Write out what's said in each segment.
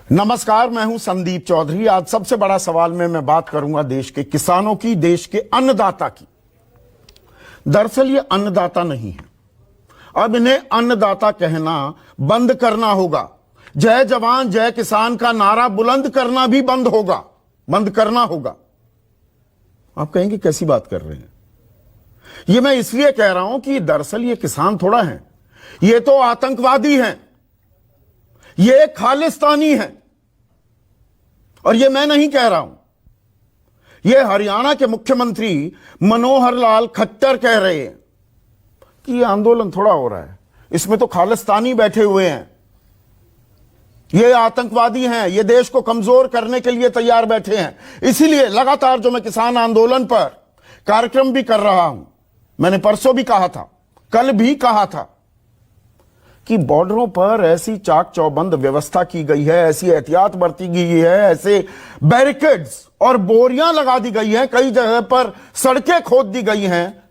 नमस्कार, मैं हूं संदीप चौधरी। आज सबसे बड़ा सवाल में मैं बात करूंगा देश के किसानों की, देश के अन्नदाता की। दरअसल ये अन्नदाता नहीं है। अब इन्हें अन्नदाता कहना बंद करना होगा। जय जवान जय किसान का नारा बुलंद करना भी बंद करना होगा। आप कहेंगे कैसी बात कर रहे हैं? ये मैं इसलिए कह रहा हूं कि दरअसल ये किसान थोड़ा है, ये तो आतंकवादी हैं, ये खालिस्तानी है। और ये मैं नहीं कह रहा हूं, ये हरियाणा के मुख्यमंत्री मनोहर लाल खट्टर कह रहे हैं कि ये आंदोलन थोड़ा हो रहा है, इसमें तो खालिस्तानी बैठे हुए हैं, ये आतंकवादी हैं, ये देश को कमजोर करने के लिए तैयार बैठे हैं। इसीलिए लगातार जो मैं किसान आंदोलन पर कार्यक्रम भी कर रहा हूं, मैंने परसों भी कहा था, कल भी कहा था कि बॉर्डरों पर ऐसी चाक चौबंद व्यवस्था की गई है, ऐसी एहतियात बरती गई है, ऐसे बैरिकेड्स और बोरियां लगा दी गई हैं, कई जगह पर सड़कें खोद दी गई हैं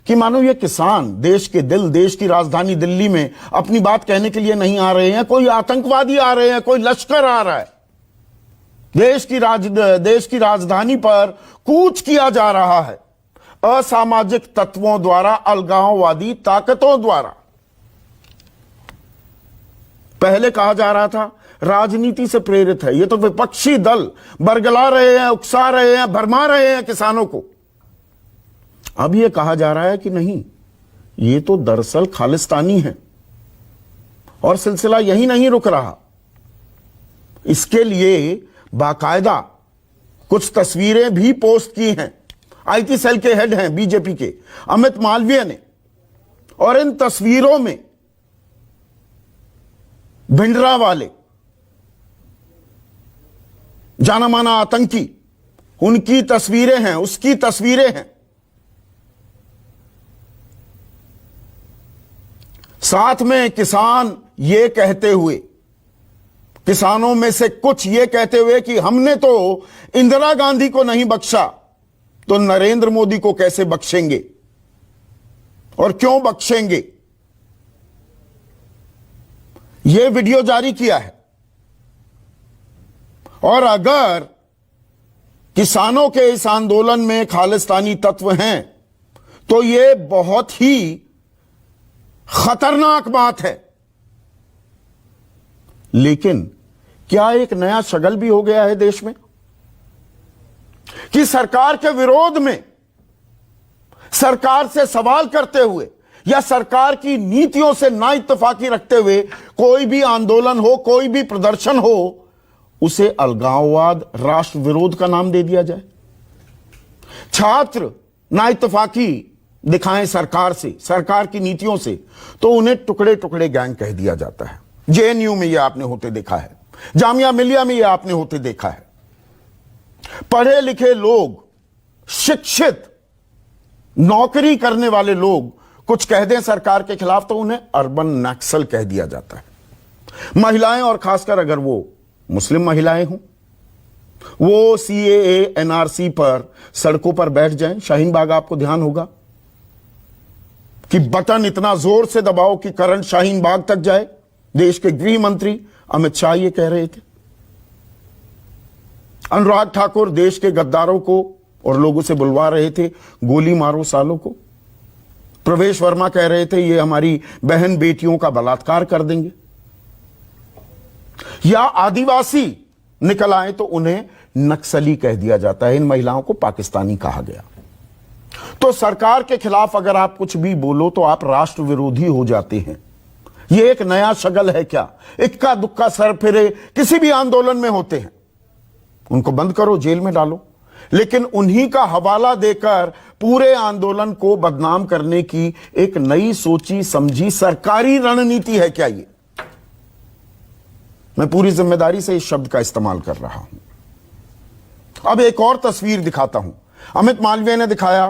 कि मानो ये किसान देश के दिल, देश की राजधानी दिल्ली में अपनी बात कहने के लिए नहीं आ रहे हैं, कोई आतंकवादी आ रहे हैं, कोई लश्कर आ रहा है। देश की राजधानी पर कूच किया जा रहा है असामाजिक तत्वों द्वारा, अलगाववादी ताकतों द्वारा। पहले कहा जा रहा था राजनीति से प्रेरित है, ये तो विपक्षी दल बरगला रहे हैं, उकसा रहे हैं, भरमा रहे हैं किसानों को। अब ये कहा जा रहा है कि नहीं, ये तो दरअसल खालिस्तानी है। और सिलसिला यही नहीं रुक रहा, इसके लिए बाकायदा कुछ तस्वीरें भी पोस्ट की हैं आईटी सेल के हेड हैं बीजेपी के अमित मालवीय ने। और इन तस्वीरों में भिंडरावाले, जाना माना आतंकी, उनकी तस्वीरें हैं, उसकी तस्वीरें हैं। साथ में किसान ये कहते हुए, किसानों में से कुछ ये कहते हुए कि हमने तो इंदिरा गांधी को नहीं बख्शा, तो नरेंद्र मोदी को कैसे बख्शेंगे और क्यों बख्शेंगे। यह वीडियो जारी किया है। और अगर किसानों के इस आंदोलन में खालिस्तानी तत्व हैं तो यह बहुत ही खतरनाक बात है। लेकिन क्या एक नया शगल भी हो गया है देश में कि सरकार के विरोध में, सरकार से सवाल करते हुए या सरकार की नीतियों से ना इत्तेफाकी रखते हुए कोई भी आंदोलन हो, कोई भी प्रदर्शन हो, उसे अलगाववाद, राष्ट्र विरोध का नाम दे दिया जाए। छात्र ना इत्तेफाकी दिखाएं सरकार से, सरकार की नीतियों से, तो उन्हें टुकड़े टुकड़े गैंग कह दिया जाता है। जेएनयू में यह आपने होते देखा है, जामिया मिलिया में यह आपने होते देखा है। पढ़े लिखे लोग, शिक्षित, नौकरी करने वाले लोग कुछ कह दें सरकार के खिलाफ तो उन्हें अर्बन नक्सल कह दिया जाता है। महिलाएं, और खासकर अगर वो मुस्लिम महिलाएं हों, वो सीएए एनआरसी पर सड़कों पर बैठ जाएं। शाहीन बाग आपको ध्यान होगा कि बटन इतना जोर से दबाओ कि करंट शाहीन बाग तक जाए। देश के गृह मंत्री अमित शाह ये कह रहे थे। अनुराग ठाकुर देश के गद्दारों को और लोगों से बुलवा रहे थे, गोली मारो सालों को। प्रवेश वर्मा कह रहे थे ये हमारी बहन बेटियों का बलात्कार कर देंगे। या आदिवासी निकल आए तो उन्हें नक्सली कह दिया जाता है। इन महिलाओं को पाकिस्तानी कहा गया। तो सरकार के खिलाफ अगर आप कुछ भी बोलो तो आप राष्ट्र विरोधी हो जाते हैं। यह एक नया शगल है क्या? इक्का दुक्का सर फिरे किसी भी आंदोलन में होते हैं, उनको बंद करो, जेल में डालो। लेकिन उन्हीं का हवाला देकर पूरे आंदोलन को बदनाम करने की एक नई सोची समझी सरकारी रणनीति है क्या ये? मैं पूरी जिम्मेदारी से इस शब्द का इस्तेमाल कर रहा हूं। अब एक और तस्वीर दिखाता हूं। अमित मालवीय ने दिखाया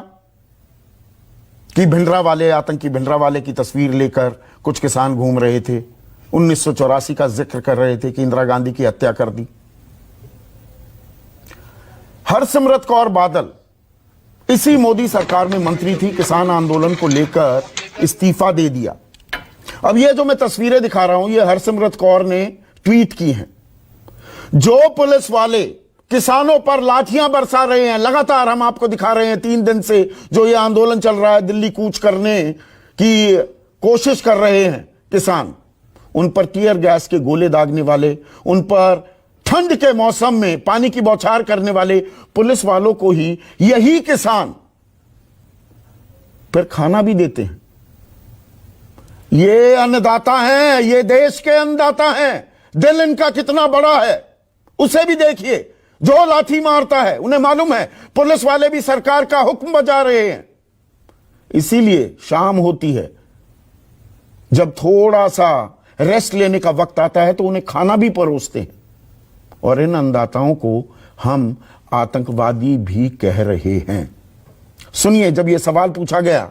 कि भिंडरावाले, आतंकी भिंडरावाले की तस्वीर लेकर कुछ किसान घूम रहे थे, 1984 का जिक्र कर रहे थे कि इंदिरा गांधी की हत्या कर दी। हरसिमरत कौर बादल इसी मोदी सरकार में मंत्री थी, किसान आंदोलन को लेकर इस्तीफा दे दिया। अब ये जो मैं तस्वीरें दिखा रहा हूं, ये हरसिमरत कौर ने ट्वीट की हैं। जो पुलिस वाले किसानों पर लाठियां बरसा रहे हैं, लगातार हम आपको दिखा रहे हैं 3 दिन से जो ये आंदोलन चल रहा है, दिल्ली कूच करने की कोशिश कर रहे हैं किसान, उन पर टीयर गैस के गोले दागने वाले, उन पर ठंड के मौसम में पानी की बौछार करने वाले पुलिस वालों को ही यही किसान फिर खाना भी देते हैं। ये अन्नदाता हैं, ये देश के अन्नदाता हैं। दिल इनका कितना बड़ा है उसे भी देखिए। जो लाठी मारता है उन्हें मालूम है पुलिस वाले भी सरकार का हुक्म बजा रहे हैं। इसीलिए शाम होती है, जब थोड़ा सा रेस्ट लेने का वक्त आता है तो उन्हें खाना भी परोसते हैं। और इन अन्नदाताओं को हम आतंकवादी भी कह रहे हैं। सुनिए, जब यह सवाल पूछा गया